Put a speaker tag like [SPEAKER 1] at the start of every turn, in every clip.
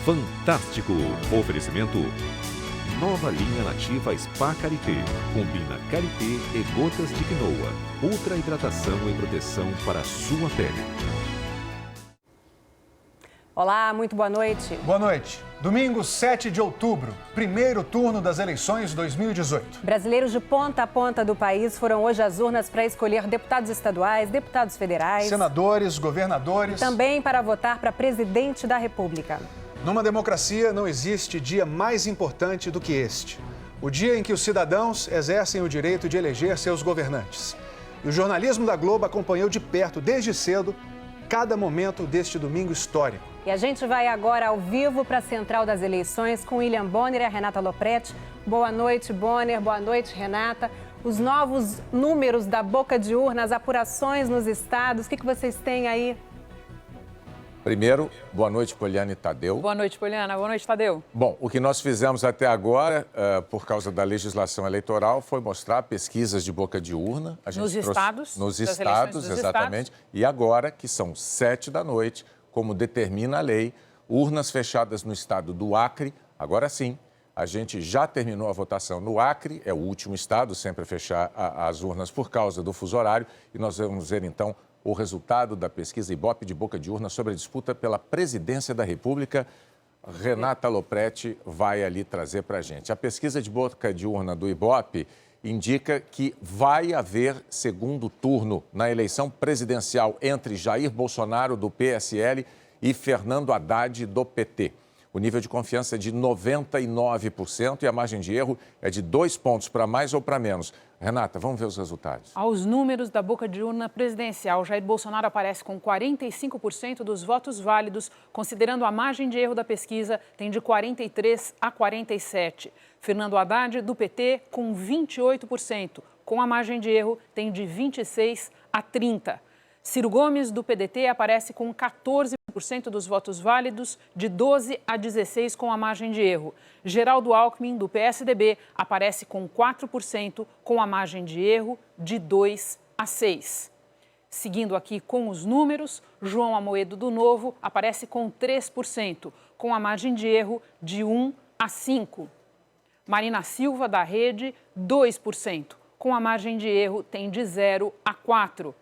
[SPEAKER 1] fantástico. Oferecimento: nova linha nativa Spa Karité. Combina karité e gotas de quinoa. Ultra hidratação e proteção para a sua pele.
[SPEAKER 2] Olá, muito boa noite.
[SPEAKER 3] Boa noite. Domingo, 7 de outubro, primeiro turno das eleições 2018.
[SPEAKER 2] Brasileiros de ponta a ponta do país foram hoje às urnas para escolher deputados estaduais, deputados federais,
[SPEAKER 3] senadores, governadores.
[SPEAKER 2] E também para votar para presidente da República.
[SPEAKER 3] Numa democracia não existe dia mais importante do que este. O dia em que os cidadãos exercem o direito de eleger seus governantes. E o jornalismo da Globo acompanhou de perto, desde cedo, cada momento deste domingo histórico.
[SPEAKER 2] E a gente vai agora ao vivo para a Central das Eleições com William Bonner e a Renata Lopretti. Boa noite, Bonner. Boa noite, Renata. Os novos números da boca de urna, as apurações nos estados, o que vocês têm aí?
[SPEAKER 4] Primeiro, boa noite, Poliana e Tadeu.
[SPEAKER 5] Boa noite, Poliana. Boa noite, Tadeu.
[SPEAKER 4] Bom, o que nós fizemos até agora, por causa da legislação eleitoral, foi mostrar pesquisas de boca de urna.
[SPEAKER 5] Nos estados?
[SPEAKER 4] Nos estados, exatamente. E agora, que são 7 da noite, como determina a lei, urnas fechadas no estado do Acre. Agora sim, a gente já terminou a votação no Acre, é o último estado sempre a fechar as urnas por causa do fuso horário. E nós vamos ver, então, o resultado da pesquisa Ibope de boca de urna sobre a disputa pela presidência da República. Renata Lopretti vai ali trazer para a gente. A pesquisa de boca de urna do Ibope indica que vai haver segundo turno na eleição presidencial entre Jair Bolsonaro, do PSL, e Fernando Haddad, do PT. O nível de confiança é de 99% e a margem de erro é de 2 pontos para mais ou para menos. Renata, vamos ver os resultados.
[SPEAKER 5] Aos números da boca de urna presidencial, Jair Bolsonaro aparece com 45% dos votos válidos, considerando a margem de erro da pesquisa, tem de 43 a 47. Fernando Haddad, do PT, com 28%, com a margem de erro, tem de 26 a 30. Ciro Gomes, do PDT, aparece com 14% dos votos válidos, de 12 a 16 com a margem de erro. Geraldo Alckmin, do PSDB, aparece com 4%, com a margem de erro de 2 a 6. Seguindo aqui com os números, João Amoedo, do Novo, aparece com 3%, com a margem de erro de 1 a 5. Marina Silva, da Rede, 2%, com a margem de erro tem de 0 a 4.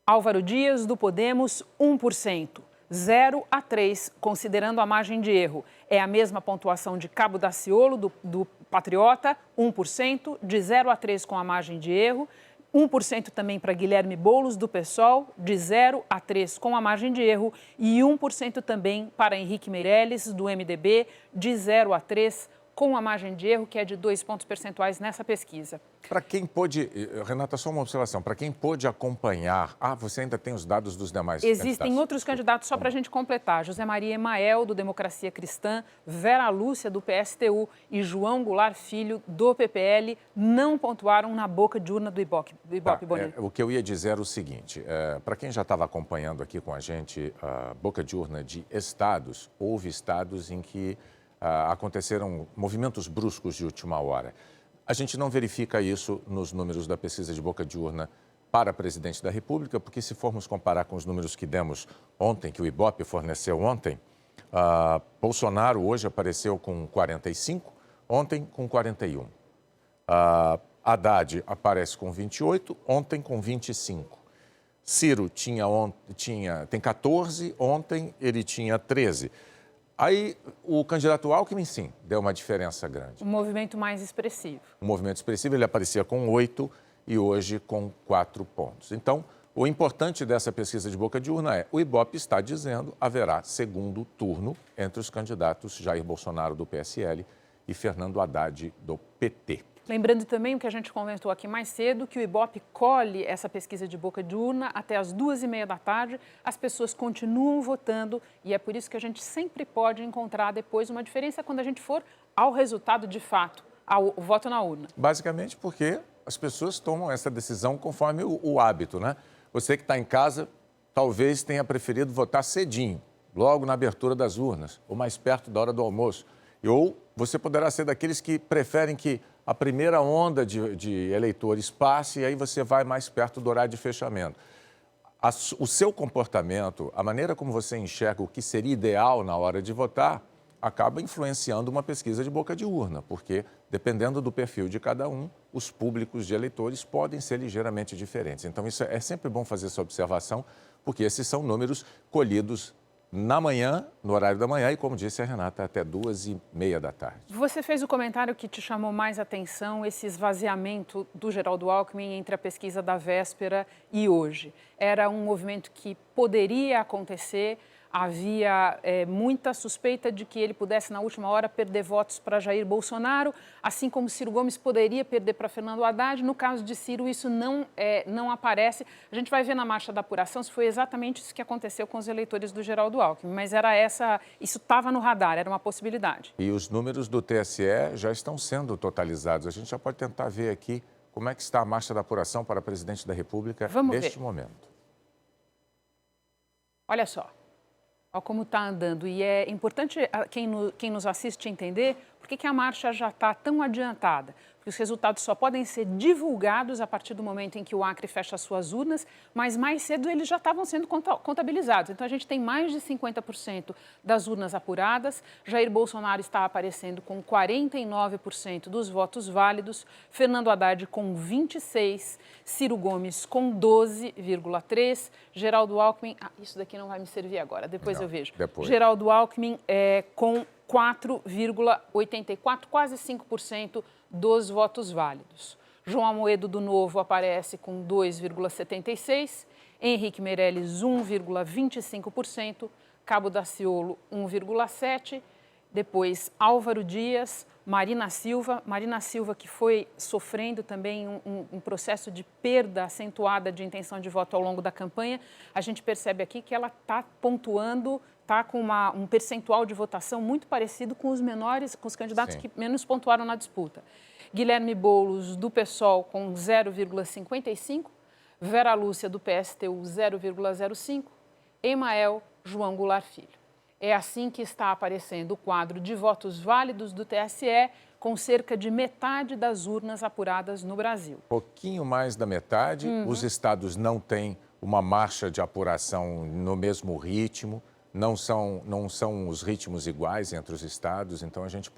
[SPEAKER 5] Álvaro Dias, do Podemos, 1%, 0 a 3, considerando a margem de erro. É a mesma pontuação de Cabo Daciolo, do Patriota, 1%, de 0 a 3 com a margem de erro. 1% também para Guilherme Boulos, do PSOL, de 0 a 3 com a margem de erro. E 1% também para Henrique Meirelles, do MDB, de 0 a 3 com a margem de erro, que é de 2 pontos percentuais nessa pesquisa.
[SPEAKER 4] Para quem pôde, Renata, só uma observação, para quem pôde acompanhar, você ainda tem os dados dos demais
[SPEAKER 5] Existem
[SPEAKER 4] candidatos.
[SPEAKER 5] outros candidatos, só para a gente completar, José Maria Emael, do Democracia Cristã, Vera Lúcia, do PSTU e João Goulart Filho, do PPL, não pontuaram na boca de urna do Ibope. Bonner.
[SPEAKER 4] O que eu ia dizer era o seguinte, para quem já estava acompanhando aqui com a gente a boca de urna de estados, houve estados em que aconteceram movimentos bruscos de última hora. A gente não verifica isso nos números da pesquisa de boca de urna para presidente da República, porque se formos comparar com os números que demos ontem, que o Ibope forneceu ontem, Bolsonaro hoje apareceu com 45, ontem com 41. Haddad aparece com 28, ontem com 25. Ciro tem 14, ontem ele tinha 13. Aí, o candidato Alckmin, sim, deu uma diferença grande.
[SPEAKER 5] Um movimento mais expressivo.
[SPEAKER 4] Um movimento expressivo, ele aparecia com 8 e hoje com 4 pontos. Então, o importante dessa pesquisa de boca de urna é, o Ibope está dizendo, haverá segundo turno entre os candidatos Jair Bolsonaro, do PSL, e Fernando Haddad, do PT.
[SPEAKER 5] Lembrando também o que a gente comentou aqui mais cedo, que o Ibope colhe essa pesquisa de boca de urna até as 2h30 da tarde. As pessoas continuam votando e é por isso que a gente sempre pode encontrar depois uma diferença quando a gente for ao resultado de fato, ao voto na urna.
[SPEAKER 4] Basicamente porque as pessoas tomam essa decisão conforme o hábito, né? Você que está em casa, talvez tenha preferido votar cedinho, logo na abertura das urnas, ou mais perto da hora do almoço. Ou você poderá ser daqueles que preferem que a primeira onda de eleitores passe e aí você vai mais perto do horário de fechamento. o seu comportamento, a maneira como você enxerga o que seria ideal na hora de votar, acaba influenciando uma pesquisa de boca de urna, porque, dependendo do perfil de cada um, os públicos de eleitores podem ser ligeiramente diferentes. Então, isso é sempre bom fazer essa observação, porque esses são números colhidos na manhã, no horário da manhã, e, como disse a Renata, até 2h30 da tarde.
[SPEAKER 5] Você fez o comentário que te chamou mais atenção, esse esvaziamento do Geraldo Alckmin entre a pesquisa da véspera e hoje. Era um movimento que poderia acontecer, havia muita suspeita de que ele pudesse, na última hora, perder votos para Jair Bolsonaro, assim como Ciro Gomes poderia perder para Fernando Haddad. No caso de Ciro, isso não aparece. A gente vai ver na marcha da apuração se foi exatamente isso que aconteceu com os eleitores do Geraldo Alckmin, mas isso estava no radar, era uma possibilidade.
[SPEAKER 4] E os números do TSE já estão sendo totalizados. A gente já pode tentar ver aqui como é que está a marcha da apuração para presidente da República neste momento.
[SPEAKER 5] Olha só. Olha como está andando. E é importante quem nos assiste entender por que a marcha já está tão adiantada. Porque os resultados só podem ser divulgados a partir do momento em que o Acre fecha as suas urnas, mas mais cedo eles já estavam sendo contabilizados. Então, a gente tem mais de 50% das urnas apuradas. Jair Bolsonaro está aparecendo com 49% dos votos válidos, Fernando Haddad com 26%, Ciro Gomes com 12,3%, Geraldo Alckmin... isso daqui não vai me servir agora, depois eu vejo. Geraldo Alckmin com 4,84%, quase 5% dos votos válidos. João Amoedo, do Novo, aparece com 2,76%, Henrique Meirelles, 1,25%, Cabo Daciolo, 1,7%, depois Álvaro Dias, Marina Silva que foi sofrendo também um processo de perda acentuada de intenção de voto ao longo da campanha. A gente percebe aqui que ela está pontuando, está com um percentual de votação muito parecido com os candidatos que menos pontuaram na disputa. Guilherme Boulos, do PSOL, com 0,55%, Vera Lúcia, do PSTU, 0,05%, Emael João Goulart Filho. É assim que está aparecendo o quadro de votos válidos do TSE, com cerca de metade das urnas apuradas no Brasil.
[SPEAKER 4] Pouquinho mais da metade. Os estados não têm uma marcha de apuração no mesmo ritmo, não são os ritmos iguais entre os estados, então a gente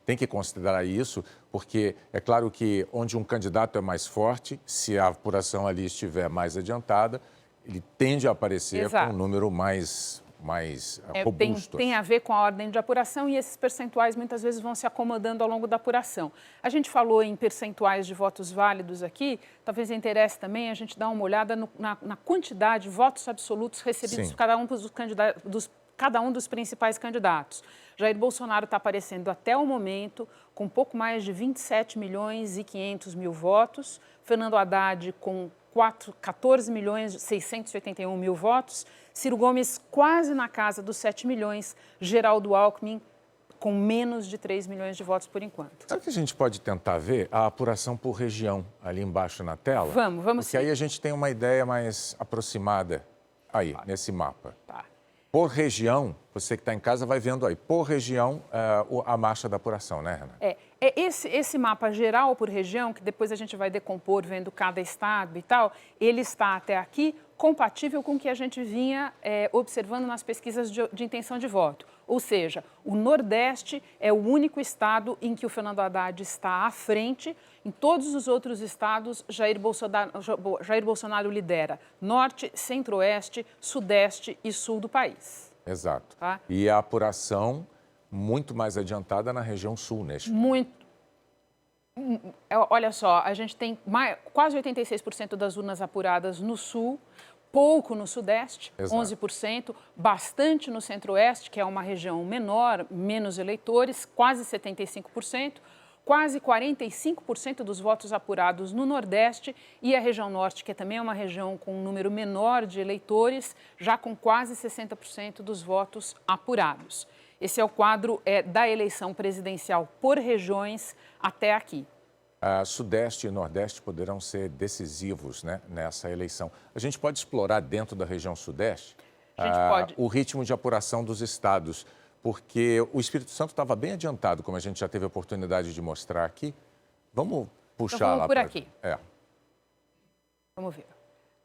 [SPEAKER 4] tem que considerar isso, porque é claro que onde um candidato é mais forte, se a apuração ali estiver mais adiantada, ele tende a aparecer com um número mais robusto.
[SPEAKER 5] Tem a ver com a ordem de apuração e esses percentuais muitas vezes vão se acomodando ao longo da apuração. A gente falou em percentuais de votos válidos aqui, talvez interesse também a gente dar uma olhada na quantidade de votos absolutos recebidos por cada um dos principais candidatos. Jair Bolsonaro está aparecendo até o momento com pouco mais de 27.500.000 votos, Fernando Haddad com 14.681.000 votos, Ciro Gomes quase na casa dos 7 milhões, Geraldo Alckmin com menos de 3 milhões de votos por enquanto.
[SPEAKER 4] Sabe que a gente pode tentar ver a apuração por região ali embaixo na tela?
[SPEAKER 5] Vamos
[SPEAKER 4] Porque
[SPEAKER 5] sim.
[SPEAKER 4] Aí a gente tem uma ideia mais aproximada aí, nesse mapa.
[SPEAKER 5] Tá.
[SPEAKER 4] Por região, você que está em casa vai vendo aí, por região, a marcha da apuração, né, Renata?
[SPEAKER 5] Esse mapa geral por região, que depois a gente vai decompor vendo cada estado e tal, ele está até aqui compatível com o que a gente vinha observando nas pesquisas de intenção de voto. Ou seja, o Nordeste é o único estado em que o Fernando Haddad está à frente. Em todos os outros estados, Jair Bolsonaro lidera Norte, Centro-Oeste, Sudeste e Sul do país.
[SPEAKER 4] Exato.
[SPEAKER 5] Tá?
[SPEAKER 4] E a apuração muito mais adiantada na região Sul, né?
[SPEAKER 5] Olha só, a gente tem quase 86% das urnas apuradas no Sul, pouco no Sudeste,
[SPEAKER 4] Exato.
[SPEAKER 5] 11%, bastante no Centro-Oeste, que é uma região menor, menos eleitores, quase 75%, quase 45% dos votos apurados no Nordeste e a região Norte, que também é uma região com um número menor de eleitores, já com quase 60% dos votos apurados. Esse é o quadro da eleição presidencial por regiões até aqui.
[SPEAKER 4] Sudeste e Nordeste poderão ser decisivos, né, nessa eleição. A gente pode explorar dentro da região Sudeste o ritmo de apuração dos estados, porque o Espírito Santo estava bem adiantado, como a gente já teve a oportunidade de mostrar aqui. Vamos puxar
[SPEAKER 5] então, vamos
[SPEAKER 4] lá
[SPEAKER 5] por aqui.
[SPEAKER 4] É.
[SPEAKER 5] Vamos ver.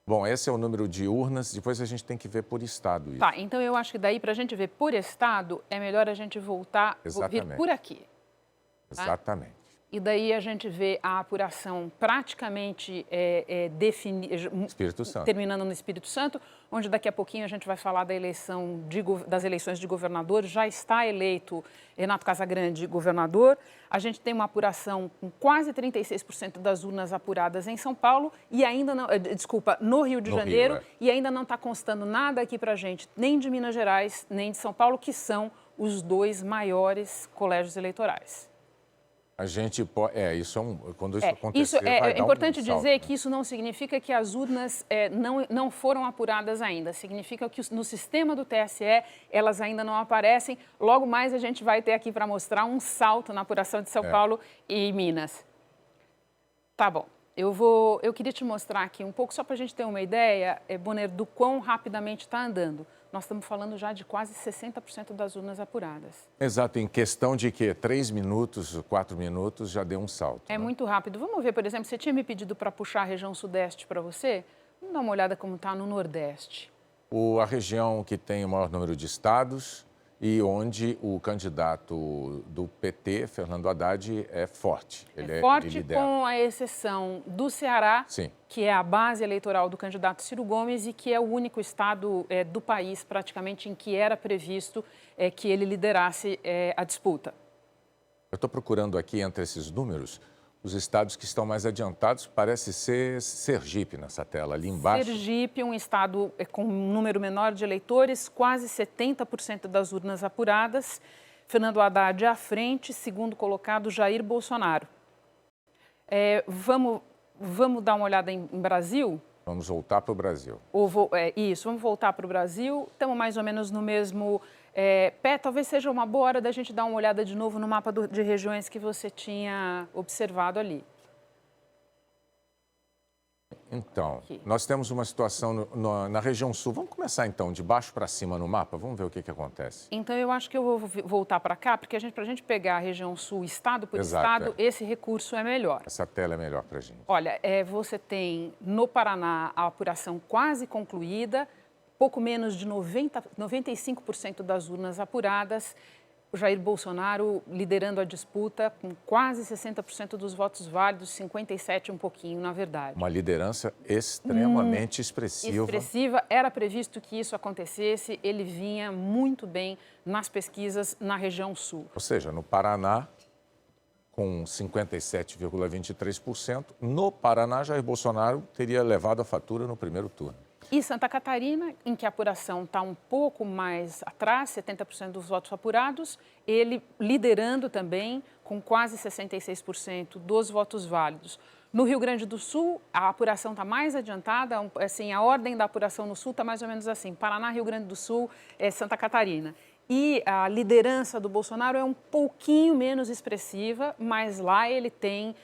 [SPEAKER 4] Bom, esse é o número de urnas, depois a gente tem que ver por estado isso.
[SPEAKER 5] Tá, então eu acho que daí, para a gente ver por estado, é melhor a gente voltar, vir por aqui. Tá?
[SPEAKER 4] Exatamente.
[SPEAKER 5] E daí a gente vê a apuração praticamente terminando no Espírito Santo, onde daqui a pouquinho a gente vai falar da das eleições de governador. Já está eleito Renato Casagrande governador. A gente tem uma apuração com quase 36% das urnas apuradas em São Paulo e ainda não, no Rio de Janeiro, e ainda não está constando nada aqui para a gente, nem de Minas Gerais, nem de São Paulo, que são os dois maiores colégios eleitorais.
[SPEAKER 4] A gente pode... quando isso acontecer, vai dar
[SPEAKER 5] importante
[SPEAKER 4] um salto,
[SPEAKER 5] dizer
[SPEAKER 4] né?
[SPEAKER 5] que isso não significa que as urnas não foram apuradas ainda. Significa que no sistema do TSE elas ainda não aparecem. Logo mais a gente vai ter aqui para mostrar um salto na apuração de São Paulo e Minas. Tá bom. Eu queria te mostrar aqui um pouco, só para a gente ter uma ideia, Bonner, do quão rapidamente está andando. Nós estamos falando já de quase 60% das urnas apuradas.
[SPEAKER 4] Exato, em questão de 3 minutos, 4 minutos, já deu um salto.
[SPEAKER 5] É muito rápido. Vamos ver, por exemplo, você tinha me pedido para puxar a região Sudeste para você? Vamos dar uma olhada como está no Nordeste.
[SPEAKER 4] A região que tem o maior número de estados e onde o candidato do PT, Fernando Haddad, é forte.
[SPEAKER 5] Ele com a exceção do Ceará,
[SPEAKER 4] sim,
[SPEAKER 5] que é a base eleitoral do candidato Ciro Gomes e que é o único estado do país, praticamente, em que era previsto que ele liderasse a disputa.
[SPEAKER 4] Eu estou procurando aqui, entre esses números, os estados que estão mais adiantados. Parece ser Sergipe nessa tela, ali embaixo.
[SPEAKER 5] Sergipe, um estado com um número menor de eleitores, quase 70% das urnas apuradas. Fernando Haddad à frente, segundo colocado Jair Bolsonaro. Vamos dar uma olhada em Brasil?
[SPEAKER 4] Vamos voltar para o Brasil.
[SPEAKER 5] Vamos voltar para o Brasil. Estamos mais ou menos no mesmo pé. Talvez seja uma boa hora da gente dar uma olhada de novo no mapa de regiões que você tinha observado ali.
[SPEAKER 4] Então, nós temos uma situação na região sul. Vamos começar, então, de baixo para cima no mapa? Vamos ver o que acontece.
[SPEAKER 5] Então, eu acho que eu vou voltar para cá, porque para a gente pegar a região sul, estado por estado, esse recurso é melhor.
[SPEAKER 4] Essa tela é melhor para a gente.
[SPEAKER 5] Olha, você tem no Paraná a apuração quase concluída, pouco menos de 95% das urnas apuradas. O Jair Bolsonaro liderando a disputa com quase 60% dos votos válidos, 57% um pouquinho, na verdade.
[SPEAKER 4] Uma liderança extremamente expressiva.
[SPEAKER 5] Expressiva, era previsto que isso acontecesse, ele vinha muito bem nas pesquisas na região sul.
[SPEAKER 4] Ou seja, no Paraná, com 57,23%, no Paraná, Jair Bolsonaro teria levado a fatura no primeiro turno.
[SPEAKER 5] E Santa Catarina, em que a apuração está um pouco mais atrás, 70% dos votos apurados, ele liderando também com quase 66% dos votos válidos. No Rio Grande do Sul, a apuração está mais adiantada, assim, a ordem da apuração no Sul está mais ou menos assim, Paraná, Rio Grande do Sul, Santa Catarina. E a liderança do Bolsonaro é um pouquinho menos expressiva, mas lá ele tem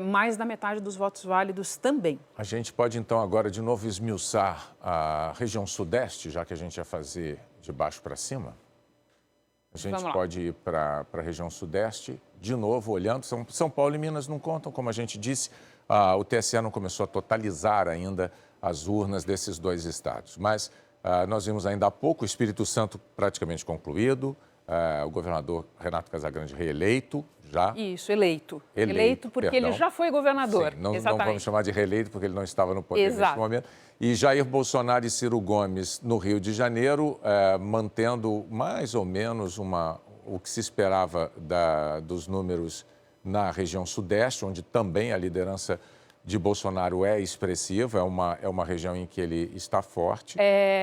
[SPEAKER 5] mais da metade dos votos válidos também.
[SPEAKER 4] A gente pode, então, agora de novo esmiuçar a região sudeste, já que a gente ia fazer de baixo para cima. A gente pode ir para a região sudeste, de novo, olhando. São Paulo e Minas não contam, como a gente disse. O TSE não começou a totalizar ainda as urnas desses dois estados, mas... nós vimos ainda há pouco o Espírito Santo praticamente concluído, o governador Renato Casagrande reeleito já.
[SPEAKER 5] Isso, eleito. Eleito porque ele já foi governador.
[SPEAKER 4] Sim, não vamos chamar de reeleito porque ele não estava no poder nesse momento. E Jair Bolsonaro e Ciro Gomes no Rio de Janeiro, mantendo mais ou menos o que se esperava dos números na região sudeste, onde também a liderança de Bolsonaro é expressiva, é uma região em que ele está forte.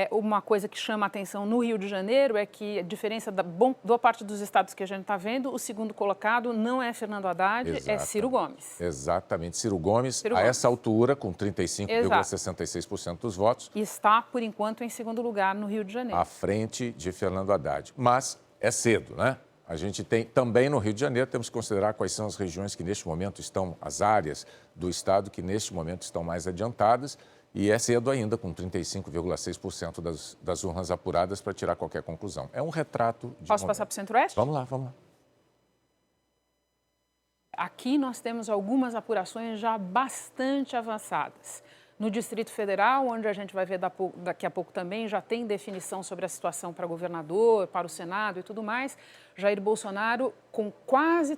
[SPEAKER 5] Uma coisa que chama a atenção no Rio de Janeiro é que a diferença boa parte dos estados que a gente está vendo, o segundo colocado não é Fernando Haddad, é Ciro Gomes.
[SPEAKER 4] Exatamente. Ciro Gomes, essa altura, com 35,66% dos votos.
[SPEAKER 5] Está, por enquanto, em segundo lugar no Rio de Janeiro.
[SPEAKER 4] À frente de Fernando Haddad. Mas é cedo, né? A gente tem, também no Rio de Janeiro, temos que considerar quais são as regiões que neste momento estão, as áreas do estado que neste momento estão mais adiantadas, e é cedo ainda, com 35,6% das urnas apuradas para tirar qualquer conclusão. É um retrato de...
[SPEAKER 5] Posso passar para o Centro-Oeste?
[SPEAKER 4] Vamos lá, vamos lá.
[SPEAKER 5] Aqui nós temos algumas apurações já bastante avançadas. No Distrito Federal, onde a gente vai ver daqui a pouco também, já tem definição sobre a situação para governador, para o Senado e tudo mais. Jair Bolsonaro, com quase a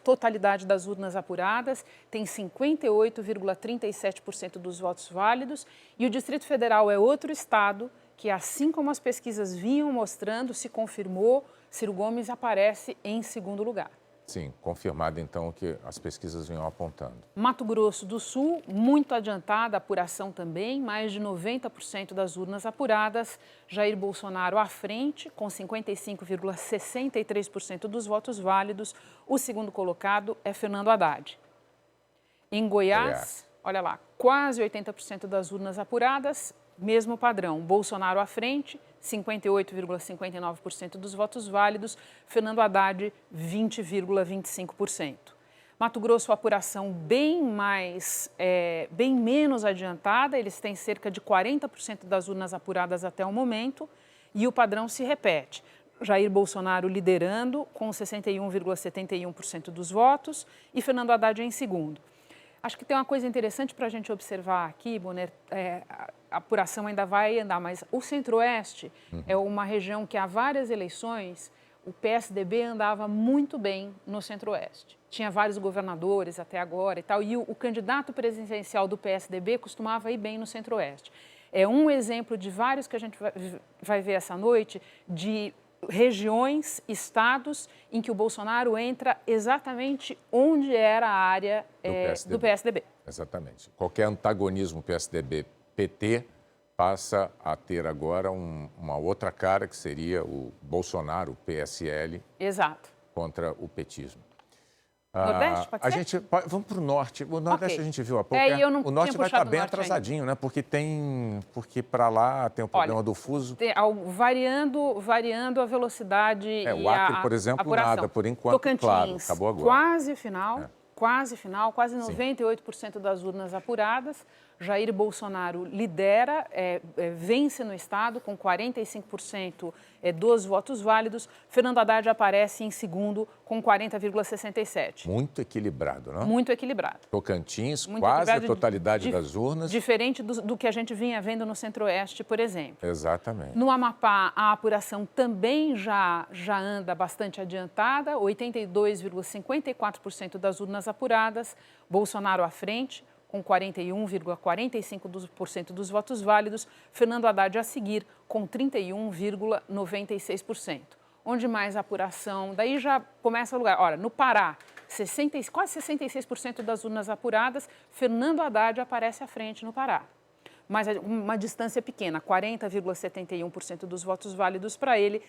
[SPEAKER 5] totalidade das urnas apuradas, tem 58,37% dos votos válidos. E o Distrito Federal é outro estado que, assim como as pesquisas vinham mostrando, se confirmou, Ciro Gomes aparece em segundo lugar.
[SPEAKER 4] Sim, confirmado então o que as pesquisas vinham apontando.
[SPEAKER 5] Mato Grosso do Sul, muito adiantada a apuração também, mais de 90% das urnas apuradas. Jair Bolsonaro à frente, com 55,63% dos votos válidos. O segundo colocado é Fernando Haddad. Em Goiás, olha lá, quase 80% das urnas apuradas, mesmo padrão. Bolsonaro à frente, 58,59% dos votos válidos. Fernando Haddad, 20,25%. Mato Grosso, apuração bem menos adiantada. Eles têm cerca de 40% das urnas apuradas até o momento. E o padrão se repete. Jair Bolsonaro liderando, com 61,71% dos votos. E Fernando Haddad em segundo. Acho que tem uma coisa interessante para a gente observar aqui, Bonner, a apuração ainda vai andar, mas o Centro-Oeste é uma região que há várias eleições o PSDB andava muito bem no Centro-Oeste. Tinha vários governadores até agora e tal, e o candidato presidencial do PSDB costumava ir bem no Centro-Oeste. É um exemplo de vários que a gente vai ver essa noite, de regiões, estados em que o Bolsonaro entra exatamente onde era a área do PSDB.
[SPEAKER 4] Exatamente. Qualquer antagonismo PSDB-PT passa a ter agora uma outra cara, que seria o Bolsonaro, o PSL,
[SPEAKER 5] Exato.
[SPEAKER 4] contra o petismo.
[SPEAKER 5] Nordeste, pode ser?
[SPEAKER 4] Vamos para o Norte. O Nordeste a gente viu há pouco.
[SPEAKER 5] O
[SPEAKER 4] Norte vai estar bem atrasadinho, né? Porque para lá tem o problema do fuso.
[SPEAKER 5] Variando a velocidade
[SPEAKER 4] o Acre, por exemplo,
[SPEAKER 5] apuração.
[SPEAKER 4] nada, por enquanto,
[SPEAKER 5] Tocantins,
[SPEAKER 4] claro, acabou agora.
[SPEAKER 5] Quase 98% das urnas apuradas. Jair Bolsonaro lidera, vence no estado com 45% dos votos válidos. Fernando Haddad aparece em segundo com 40,67%.
[SPEAKER 4] Muito equilibrado, não?
[SPEAKER 5] Muito equilibrado.
[SPEAKER 4] Tocantins, quase a totalidade das urnas.
[SPEAKER 5] Diferente do que a gente vinha vendo no Centro-Oeste, por exemplo.
[SPEAKER 4] Exatamente.
[SPEAKER 5] No Amapá, a apuração também já anda bastante adiantada, 82,54% das urnas apuradas. Bolsonaro à frente, com 41,45% dos votos válidos, Fernando Haddad a seguir, com 31,96%. Onde mais apuração? Daí já começa o lugar. Olha, no Pará, quase 66% das urnas apuradas, Fernando Haddad aparece à frente no Pará. Mas uma distância pequena, 40,71% dos votos válidos para ele,